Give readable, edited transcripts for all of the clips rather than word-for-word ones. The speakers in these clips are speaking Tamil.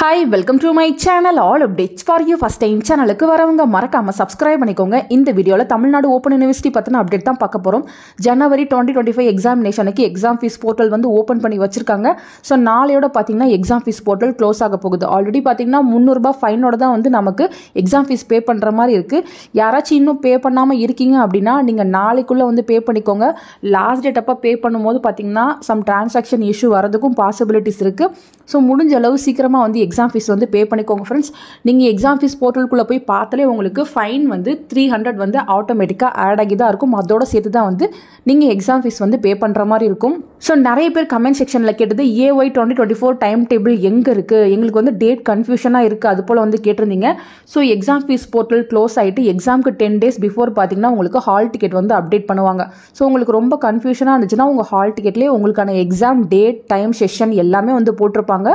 Hi, welcome to my channel. All updates for you. First time சேனலுக்கு வரவங்க மறக்காம subscribe பண்ணிக்கோங்க. இந்த வீடியோல தமிழ்நாடு ஓபன் யுனிவர்சிட்டி பத்தின அப்டேட் தான் பார்க்க போறோம். ஜனவரி 2025 எக்ஸாமினேஷனுக்கு எக்ஸாம் ஃபீஸ் போர்ட்டல் வந்து ஓபன் பண்ணி வச்சிருக்காங்க. ஸோ நாளையோட பார்த்தீங்கன்னா எக்ஸாம் ஃபீஸ் போர்ட்டல் க்ளோஸ் ஆக போகுது. ஆல்ரெடி பார்த்தீங்கன்னா 300 ரூபாய் ஃபைனோட தான் வந்து நமக்கு எக்ஸாம் ஃபீஸ் பே பண்ணுற மாதிரி இருக்கு. யாராச்சும் இன்னும் பே பண்ணாமல் இருக்கீங்க அப்படின்னா நீங்கள் நாளைக்குள்ளே வந்து பே பண்ணிக்கோங்க. லாஸ்ட் டேட் அப்போ பே பண்ணும்போது பார்த்தீங்கன்னா சம் டிரான்சாக்ஷன் இஷ்யூ வரதுக்கும் பாசிபிலிட்டிஸ் இருக்கு. ஸோ முடிஞ்ச அளவு சீக்கிரமாக வந்து எக்ஸாம் ஃபீஸ் வந்து பே பண்ணிக்கோங்க ஃப்ரெண்ட்ஸ். நீங்கள் எக்ஸாம் ஃபீஸ் போர்ட்டலுக்குள்ளே போய் பார்த்தாலே உங்களுக்கு ஃபைன் வந்து 300 வந்து ஆட்டோமேட்டிக்காக ஆட் ஆகி தான் இருக்கும். அதோட சேர்த்து தான் வந்து நீங்கள் எக்ஸாம் ஃபீஸ் வந்து பே பண்ணுற மாதிரி இருக்கும். ஸோ நிறைய பேர் கமெண்ட் செக்ஷனில் கேட்டது AY 2024 டைம் டேபிள் எங்கே இருக்குது, எங்களுக்கு வந்து டேட் கன்ஃபியூஷனாக இருக்குது, அது போல் வந்து கேட்டிருந்தீங்க. So exam fees portal close ஆகிட்டு எக்ஸாமுக்கு 10 days பிஃபோர் பார்த்தீங்கன்னா உங்களுக்கு ஹால் டிக்கெட் வந்து அப்டேட் பண்ணுவாங்க. ஸோ உங்களுக்கு ரொம்ப கன்ஃபியூஷனாக இருந்துச்சுன்னா உங்கள் ஹால் டிக்கெட்லேயே உங்களுக்கான எக்ஸாம் டேட் டைம் செஷன் எல்லாமே வந்து போட்டிருப்பாங்க.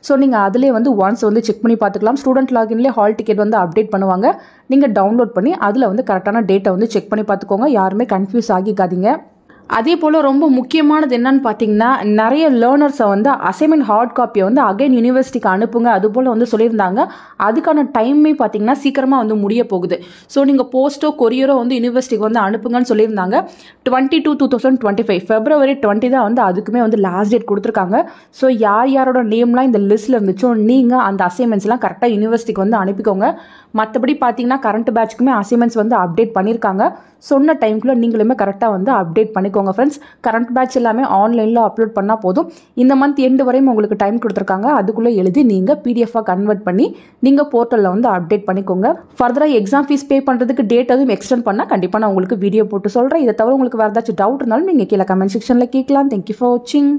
ஸோ நீங்கள் அதிலே வந்து ஒன்ஸ் வந்து செக் பண்ணி பார்த்துக்கலாம். ஸ்டூடெண்ட் லாகின்லேயே ஹால் டிக்கெட் வந்து அப்டேட் பண்ணுவாங்க. நீங்கள் டவுன்லோட் பண்ணி அதில் வந்து கரெக்டான டேட்டை வந்து செக் பண்ணி பார்த்துக்கோங்க. யாருமே கன்ஃபியூஸ் ஆகிக்காதீங்க. அதே போல் ரொம்ப முக்கியமானது என்னன்னு பார்த்தீங்கன்னா நிறைய லேர்னர்ஸை வந்து அசைன்மெண்ட் ஹார்ட் காப்பியை வந்து அகைன் யூனிவர்சிட்டிக்கு அனுப்புங்க அது போல் வந்து சொல்லியிருந்தாங்க. அதுக்கான டைமே பார்த்தீங்கன்னா சீக்கிரமாக வந்து முடிய போகுது. ஸோ நீங்கள் போஸ்ட்டோ கொரியரோ வந்து யூனிவர்சிட்டிக்கு வந்து அனுப்புங்கன்னு சொல்லியிருந்தாங்க. 22/2025 February 20 தான் வந்து அதுக்குமே வந்து லாஸ்ட் டேட் கொடுத்துருக்காங்க. ஸோ யாரோட நேம்லாம் இந்த லிஸ்ட்டில் இருந்துச்சோ நீங்கள் அந்த அசைன்மெண்ட்ஸ்லாம் கரெக்டாக யூனிவர்சிட்டிக்கு வந்து அனுப்பிக்கோங்க. மற்றபடி பார்த்தீங்கன்னா கரண்ட் பேட்ச்க்குமே அசைன்மெண்ட்ஸ் வந்து அப்டேட் பண்ணியிருக்காங்க. சொன்ன டைம்குள்ளே நீங்களுமே கரெக்டாக வந்து அப்டேட் பண்ணிக்கோங்க ஃப்ரெண்ட்ஸ். கரண்ட் பேட்ச் எல்லாமே ஆன்லைனில் அப்லோட் பண்ணால் போதும். இந்த மந்த் எண்டு வரையும் உங்களுக்கு டைம் கொடுத்துருக்காங்க. அதுக்குள்ளே எழுதி நீங்கள் PDF-ஆக கன்வெர்ட் பண்ணி நீங்கள் போர்ட்டலில் வந்து அப்டேட் பண்ணிக்கோங்க. ஃபர்தராக எக்ஸாம் ஃபீஸ் பே பண்ணுறதுக்கு டேட் எதுவும் எக்ஸ்டெண்ட் பண்ணால் கண்டிப்பாக நான் உங்களுக்கு வீடியோ போட்டு சொல்கிறேன். இதை தவிர உங்களுக்கு வேறு ஏதாச்சும் டவுட் இருந்தாலும் நீங்கள் கீழே கமெண்ட் செக்ஷனில் கேட்கலாம். தேங்க்யூ ஃபார் வாட்சிங்.